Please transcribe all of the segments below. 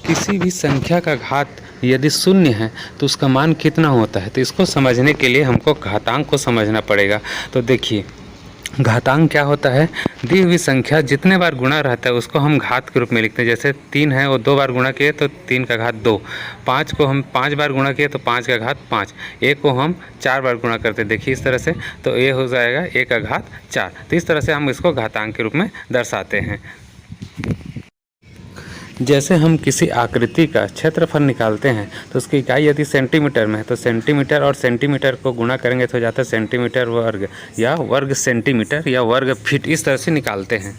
किसी भी संख्या का घात यदि शून्य है तो उसका मान कितना होता है। तो इसको समझने के लिए हमको घातांक को समझना पड़ेगा। तो देखिए, घातांक क्या होता है, दी हुई संख्या जितने बार गुणा रहता है उसको हम घात के रूप में लिखते हैं। जैसे 3 है, वो 2 बार गुणा किए तो 3 का घात 2। 5 को हम 5 बार गुणा किए तो 5 का घात 5। 1 को हम 4 बार गुणा करते हैं, देखिए इस तरह से, तो ये हो जाएगा 1 का घात 4। तो इस तरह से हम इसको घातांक के रूप में दर्शाते हैं। जैसे हम किसी आकृति का क्षेत्रफल निकालते हैं तो उसकी इकाई यदि सेंटीमीटर में है तो सेंटीमीटर और सेंटीमीटर को गुणा करेंगे तो जाता है सेंटीमीटर वर्ग या वर्ग सेंटीमीटर या वर्ग फीट, इस तरह से निकालते हैं।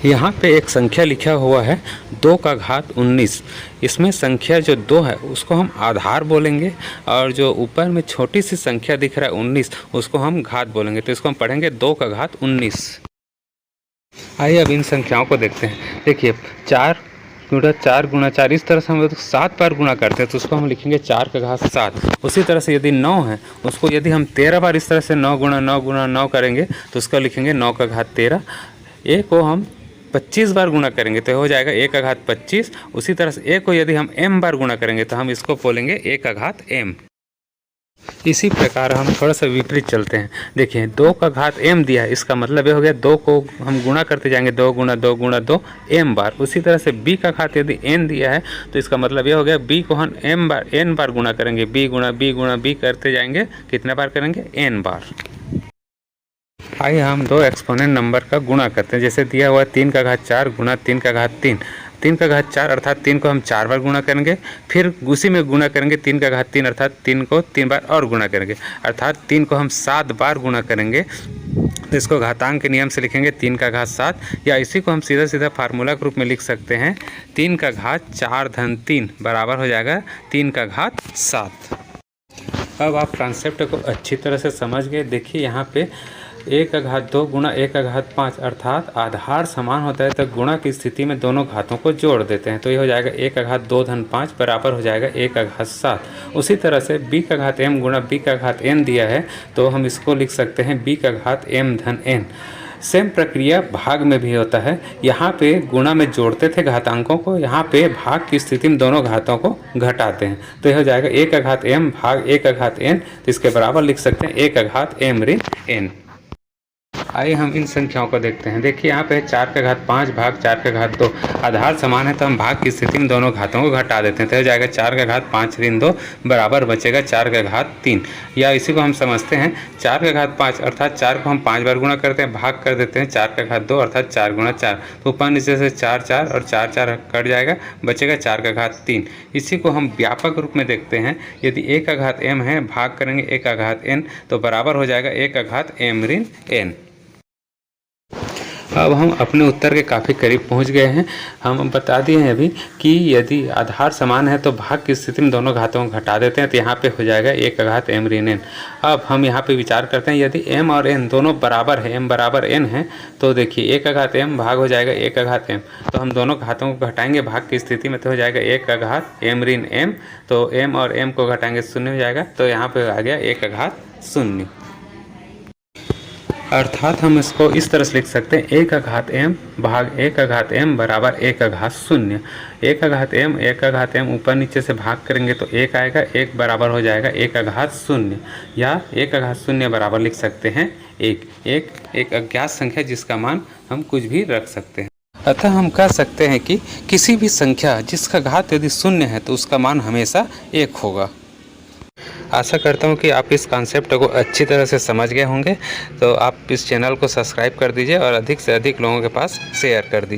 यहाँ पे एक संख्या लिखा हुआ है 2 का घात 19। इसमें संख्या जो 2 है उसको हम आधार बोलेंगे और जो ऊपर में छोटी सी संख्या दिख रहा है 19 उसको हम घात बोलेंगे। तो इसको हम पढ़ेंगे 2 का घात 19। आइए अब इन संख्याओं को देखते हैं। देखिए 4 गुणा 4 इस तरह से हम 7 बार गुणा करते हैं तो उसको हम लिखेंगे 4 का घात 7। उसी तरह से यदि 9 है उसको यदि हम 13 बार इस तरह से 9 गुणा 9 गुणा 9 करेंगे तो उसको लिखेंगे 9 का घात 13। ए को हम 25 बार गुणा करेंगे तो हो जाएगा 1 का घात 25। उसी तरह से ए को यदि हम m बार गुणा करेंगे तो हम इसको बोलेंगे 1 का घात m। इसी प्रकार हम थोड़ा सा विपरीत चलते हैं। देखिए 2 का घात m दिया है, इसका मतलब ये हो गया 2 को हम गुणा करते जाएंगे 2 गुणा 2 गुणा 2 m बार। उसी तरह से b का घात यदि n दिया है तो इसका मतलब ये हो गया b को हम n बार गुणा करेंगे, b गुणा b करते जाएंगे, कितने बार करेंगे, n बार। आइए हम 2 एक्सपोनेंट नंबर का गुणा करते हैं। जैसे दिया हुआ है 3 का घात 4 गुणा 3 का घात 3। 3 का घात 4 अर्थात 3 को हम 4 बार गुणा करेंगे, फिर उसी में गुणा करेंगे 3 का घात 3 अर्थात 3 को 3 बार और गुणा करेंगे, अर्थात 3 को हम 7 बार गुणा करेंगे। तो इसको घातांक के नियम से लिखेंगे 3 का घात 7, या इसी को हम सीधा सीधा फार्मूला के रूप में लिख सकते हैं 3 का घात 4 धन 3 बराबर हो जाएगा 3 का घात 7। अब आप कॉन्सेप्ट को अच्छी तरह से समझ गए। देखिए यहाँ पे 1 का घात 2 गुणा 1 का घात 5 अर्थात आधार समान होता है तो गुणा की स्थिति में दोनों घातों को जोड़ देते हैं। तो ये हो जाएगा 1 का घात 2 धन 5 बराबर हो जाएगा 1 का घात 7। उसी तरह से b का घात m गुणा b का घात n दिया है तो हम इसको लिख सकते हैं b का घात m धन n। सेम प्रक्रिया भाग में भी होता है। यहाँ पे गुणा में जोड़ते थे घातांकों को, यहाँ पे भाग की स्थिति में दोनों घातों को घटाते हैं। तो यह हो जाएगा 1 का घात m भाग 1 का घात n, तो इसके बराबर लिख सकते हैं 1 का घात m ऋण n। आइए हम इन संख्याओं को देखते हैं। देखिए यहाँ पे 4 का घात 5 भाग 4 का घात 2 आधार समान है तो हम भाग की स्थिति में दोनों घातों को घटा देते हैं। तो हो जाएगा 4 का घात 5 ऋण 2 बराबर बचेगा 4 का घात 3। या इसी को हम समझते हैं 4 का घात 5 अर्थात 4 को हम 5 बार गुणा करते हैं, भाग कर देते हैं 4 का घात 2 अर्थात 4 गुणा 4। तो ऊपर नीचे से 4 4 और 4 4 कट जाएगा, बचेगा 4 का घात 3। इसी को हम व्यापक रूप में देखते हैं। यदि 1 का घात m है, भाग करेंगे 1 का घात n तो बराबर हो जाएगा 1 का घात m ऋण n। अब हम अपने उत्तर के काफ़ी करीब पहुंच गए हैं। हम बता दिए हैं अभी कि यदि आधार समान है तो भाग की स्थिति में दोनों घातों को घटा देते हैं, तो यहाँ पे हो जाएगा 1 का घात m ऋण n। अब हम यहाँ पे विचार करते हैं यदि m और n दोनों बराबर है, m बराबर n है, तो देखिए 1 का घात m भाग हो जाएगा 1 का घात m। तो हम दोनों घातों को घटाएंगे भाग की स्थिति में तो हो जाएगा 1 का घात m ऋण m। तो m और m को घटाएंगे 0 हो जाएगा, तो यहाँ पर आ गया 1 का घात 0। अर्थात हम इसको इस तरह से लिख सकते हैं 1 का घात m भाग 1 का घात m बराबर 1 का घात 0। 1 का घात m ऊपर नीचे से भाग करेंगे तो 1 आएगा, 1 बराबर हो जाएगा 1 का घात 0, या 1 का घात 0 बराबर लिख सकते हैं 1। एक अज्ञात संख्या जिसका मान हम कुछ भी रख सकते हैं। अतः हम कह सकते हैं कि किसी भी संख्या जिसका घात यदि 0 है तो उसका मान हमेशा 1 होगा। आशा करता हूँ कि आप इस कॉन्सेप्ट को अच्छी तरह से समझ गए होंगे। तो आप इस चैनल को सब्सक्राइब कर दीजिए और अधिक से अधिक लोगों के पास शेयर कर दीजिए।